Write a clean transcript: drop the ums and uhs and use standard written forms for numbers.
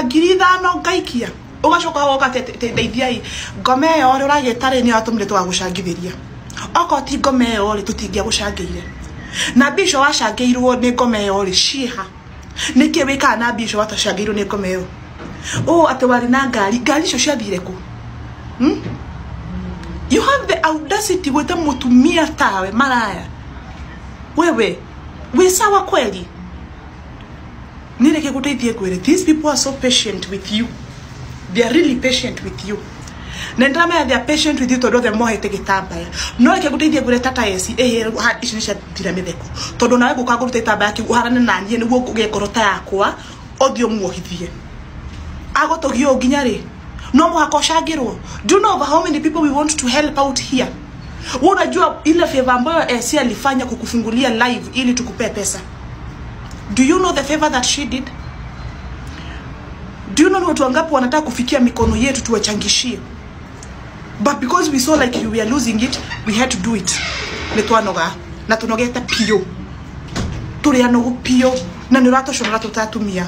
ngiri 5 ngaikia ugacoka woka teithia ngome yo ri uragitare ni atumire twagucangithiria oko ti ngome yo ri tutingia gucangeire na bisho wacangeirwo ni ngome yo ri ciha niki wika na bisho watacangeirwo ni ngome yo ate wari na ngari icio ciathire ku you have the audacity gweta mutumia tawe maraya wewe sawa kweli nireke guteithie kwere these people are so patient with you. They are really patient with you. Nendrame they are patient with you todo the more hete gitambaya. No reke guteithie gure tata esi ici cia thira mitheko. Todo nawe guka gute gitambaya ki uharane na nie niguo kugekorota yakwa othio muohithie. Agotogio nginya ri. No muhako shagirwo. Do you know how many people we want to help out here? Unajua ile favor ambayo esi alifanya kukufungulia live ili tukupe pesa. Do you know the favor that she did? Do you know watu wangapi wanataka kufikia mikono yetu tuwachangishie? But because we saw like we are losing it, we had to do it. Netwanoga na tunogeta pio. Turiano pio na nirato shonora tutatumia.